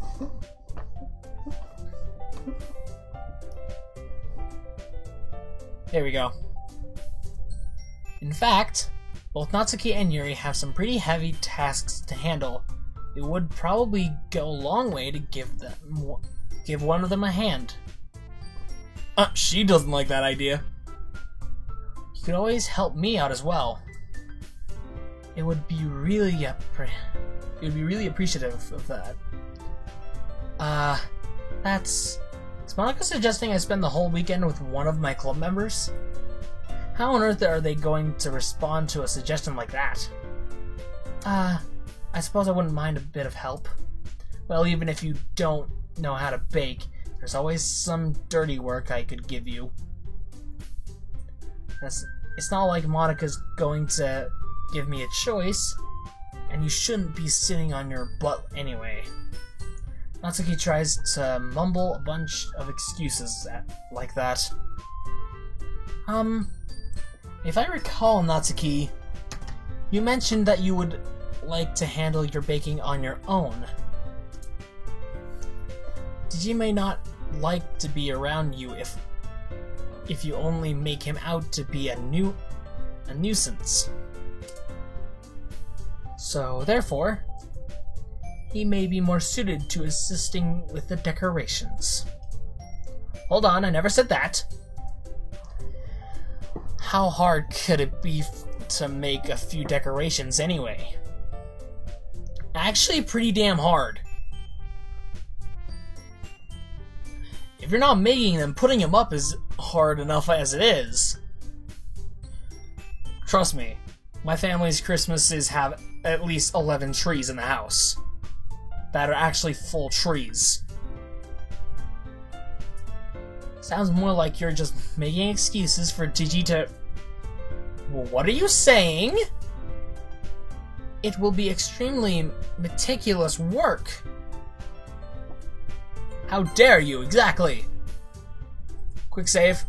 There we go. In fact, both Natsuki and Yuri have some pretty heavy tasks to handle. It would probably go a long way to give one of them a hand. She doesn't like that idea. You could always help me out as well. It would be really appreciative of that. Is Monika suggesting I spend the whole weekend with one of my club members? How on earth are they going to respond to a suggestion like that? I suppose I wouldn't mind a bit of help. Well, even if you don't know how to bake, there's always some dirty work I could give you. It's not like Monika's going to give me a choice, and you shouldn't be sitting on your butt anyway. Natsuki tries to mumble a bunch of excuses like that. If I recall, Natsuki, you mentioned that you would like to handle your baking on your own. Digi may not like to be around you if you only make him out to be a nuisance. So, therefore, he may be more suited to assisting with the decorations. Hold on, I never said that. How hard could it be to make a few decorations anyway? Actually, pretty damn hard. If you're not making them, putting them up is hard enough as it is. Trust me, my family's Christmases have at least 11 trees in the house that are actually full trees. Sounds more like you're just making excuses for Digi to... Well, what are you saying? It will be extremely meticulous work. How dare you, exactly. Quick save.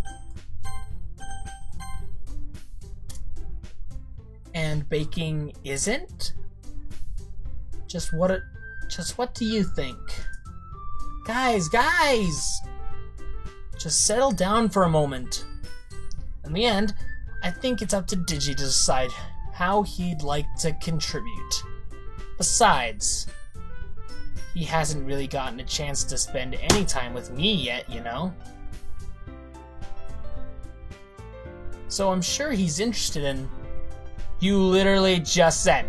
And baking isn't? Just what do you think? Guys! Just settle down for a moment. In the end, I think it's up to Digi to decide how he'd like to contribute. Besides, he hasn't really gotten a chance to spend any time with me yet, you know? So I'm sure he's interested in... You literally just said.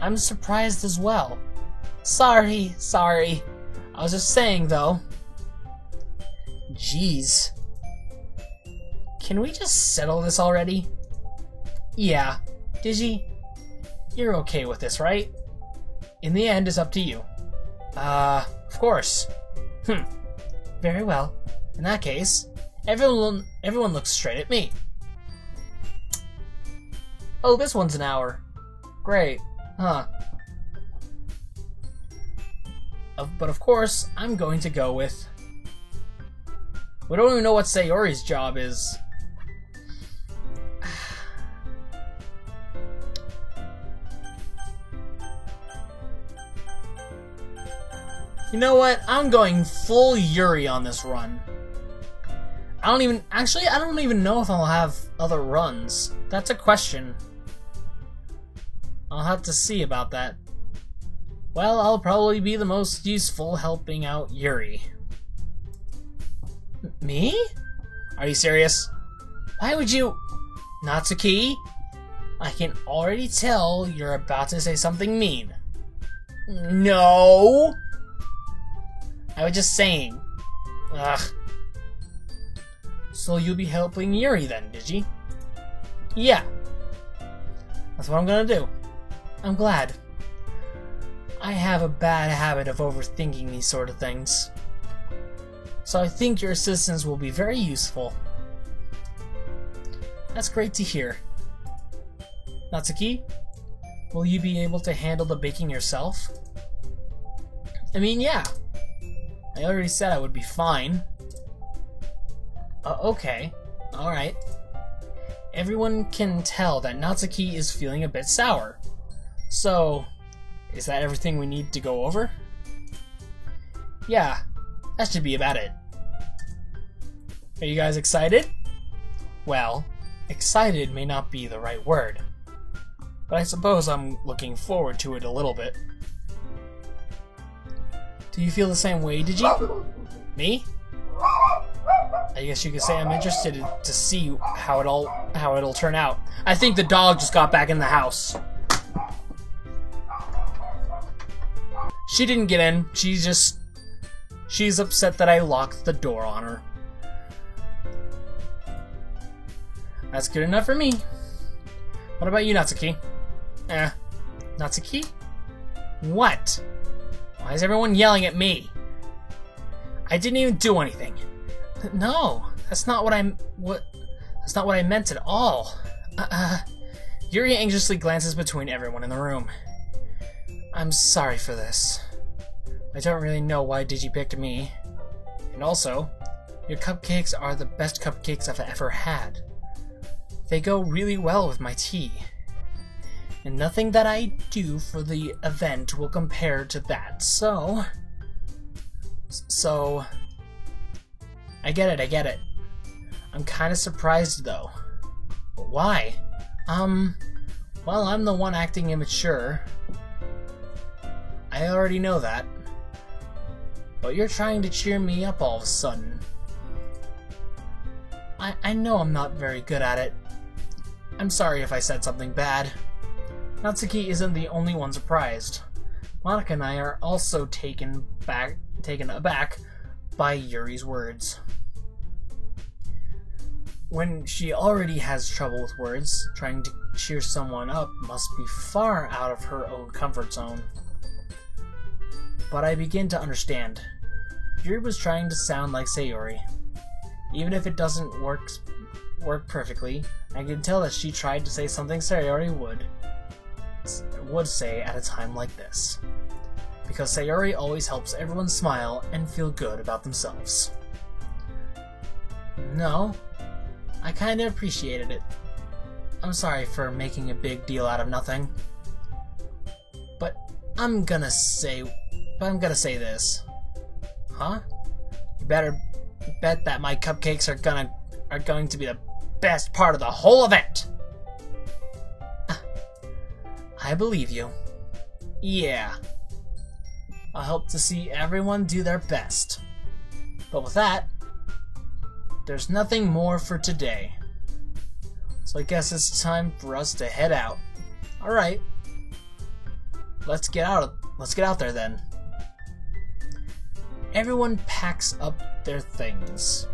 I'm surprised as well. Sorry. I was just saying, though. Jeez. Can we just settle this already? Yeah. Digi, you're okay with this, right? In the end, it's up to you. Of course. Very well. In that case, everyone looks straight at me. Oh, this one's an hour. Great. Huh. But of course, I'm going to go with... We don't even know what Sayori's job is. You know what? I'm going full Yuri on this run. I don't even know if I'll have other runs. That's a question. I'll have to see about that. Well, I'll probably be the most useful helping out Yuri. Me? Are you serious? Why would you... Natsuki? I can already tell you're about to say something mean. No! I was just saying. Ugh. So you'll be helping Yuri then, Digi? Yeah. That's what I'm gonna do. I'm glad. I have a bad habit of overthinking these sort of things. So I think your assistance will be very useful. That's great to hear. Natsuki, will you be able to handle the baking yourself? I mean, yeah. I already said I would be fine. Okay. Alright. Everyone can tell that Natsuki is feeling a bit sour. So, is that everything we need to go over? Yeah, that should be about it. Are you guys excited? Well, excited may not be the right word, but I suppose I'm looking forward to it a little bit. Do you feel the same way, Digi? Me? I guess you could say I'm interested to see how it'll turn out. I think the dog just got back in the house. She didn't get in. She's upset that I locked the door on her. That's good enough for me. What about you, Natsuki? Natsuki? What? Why is everyone yelling at me? I didn't even do anything. No, that's not what I meant at all. Yuri anxiously glances between everyone in the room. I'm sorry for this. I don't really know why Digi picked me. And also, your cupcakes are the best cupcakes I've ever had. They go really well with my tea. And nothing that I do for the event will compare to that, so... I get it. I'm kinda surprised though. But why? Well, I'm the one acting immature. I already know that. But you're trying to cheer me up all of a sudden. I know I'm not very good at it. I'm sorry if I said something bad. Natsuki isn't the only one surprised. Monika and I are also taken aback by Yuri's words. When she already has trouble with words, trying to cheer someone up must be far out of her own comfort zone. But I begin to understand. Yuri was trying to sound like Sayori. Even if it doesn't work perfectly, I can tell that she tried to say something Sayori would say at a time like this. Because Sayori always helps everyone smile and feel good about themselves. No, I kinda appreciated it. I'm sorry for making a big deal out of nothing. But I'm gonna say this. Huh? You better bet that my cupcakes are going to be the best part of the whole event. I believe you. Yeah. I'll help to see everyone do their best. But with that, there's nothing more for today. So I guess it's time for us to head out. Alright. Let's get out there then. Everyone packs up their things.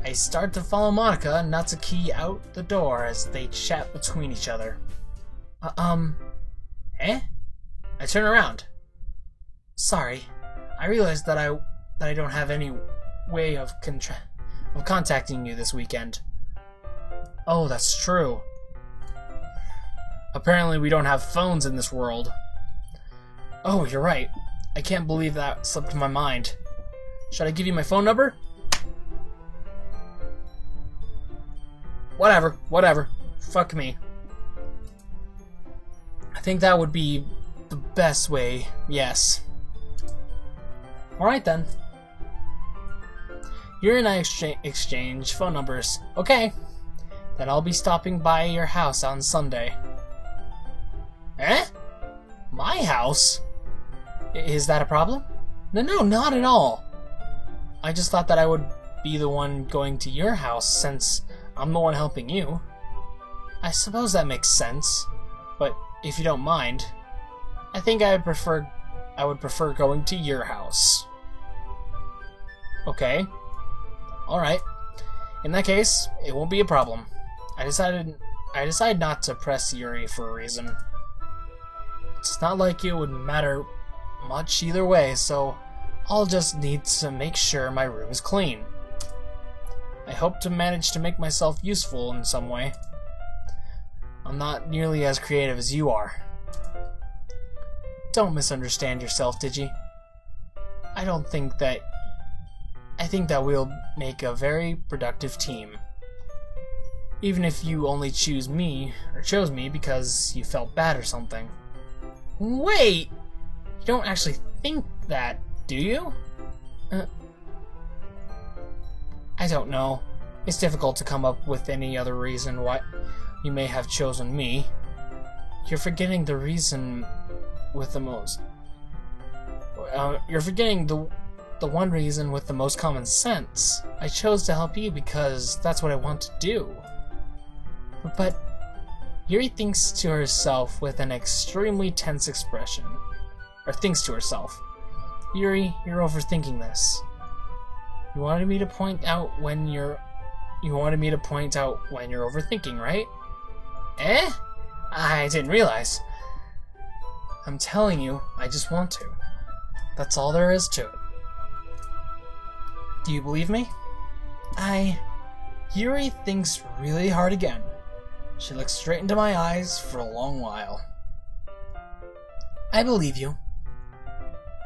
I start to follow Monika and Natsuki out the door as they chat between each other. Eh? I turn around. Sorry, I realized that I don't have any way of contacting you this weekend. Oh, that's true. Apparently we don't have phones in this world. Oh, you're right. I can't believe that slipped my mind. Should I give you my phone number? Whatever. Fuck me. I think that would be the best way, yes. Alright then. Yuri and I exchange phone numbers. Okay. Then I'll be stopping by your house on Sunday. Eh? My house? Is that a problem? No, not at all. I just thought that I would be the one going to your house since I'm the one helping you. I suppose that makes sense, but if you don't mind, I think I would prefer going to your house. Okay. Alright. In that case, it won't be a problem. I decided not to press Yuri for a reason. It's not like it would matter much either way, so I'll just need to make sure my room is clean. I hope to manage to make myself useful in some way. I'm not nearly as creative as you are. Don't misunderstand yourself, Digi. I think that we'll make a very productive team. Even if you only chose me because you felt bad or something. Wait! You don't actually think that, do you? I don't know. It's difficult to come up with any other reason why you may have chosen me. You're forgetting the reason with the most... you're forgetting the one reason with the most common sense. I chose to help you because that's what I want to do. But Yuri thinks to herself with an extremely tense expression. Or thinks to herself. Yuri, you're overthinking this. You wanted me to point out when you're overthinking, right? Eh? I didn't realize. I'm telling you, I just want to. That's all there is to it. Do you believe me? Yuri thinks really hard again. She looks straight into my eyes for a long while. I believe you.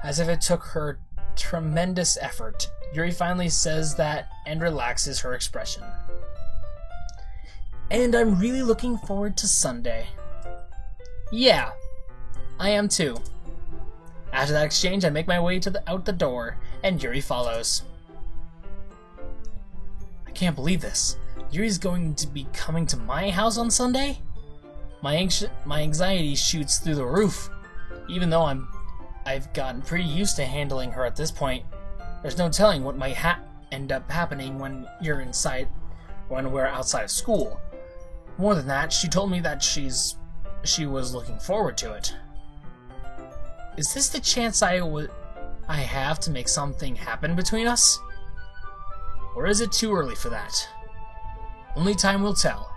As if it took her tremendous effort, Yuri finally says that and relaxes her expression. And I'm really looking forward to Sunday. Yeah, I am too. After that exchange, I make my way out the door, and Yuri follows. I can't believe this. Yuri's going to be coming to my house on Sunday? My anxiety shoots through the roof. Even though I've gotten pretty used to handling her at this point, there's no telling what might end up happening when we're outside of school. More than that, she told me that she was looking forward to it. Is this the chance I have to make something happen between us? Or is it too early for that? Only time will tell.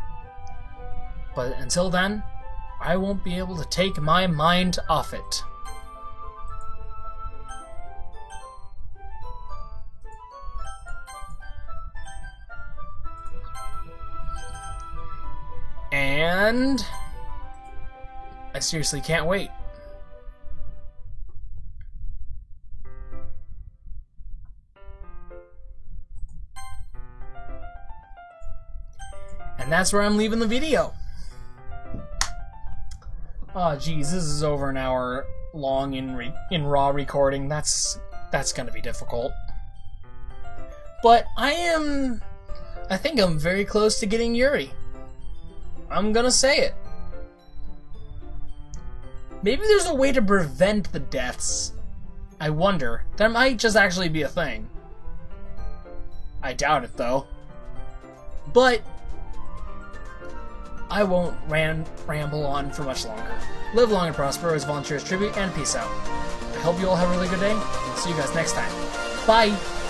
But until then, I won't be able to take my mind off it. And I seriously can't wait. And that's where I'm leaving the video. Oh geez, this is over an hour long in raw recording. That's gonna be difficult. But I think I'm very close to getting Yuri. I'm gonna say it. Maybe there's a way to prevent the deaths. I wonder. That might just actually be a thing. I doubt it though. But I won't ramble on for much longer. Live long and prosper as Volunteers Tribute, and peace out. I hope you all have a really good day. See you guys next time. Bye!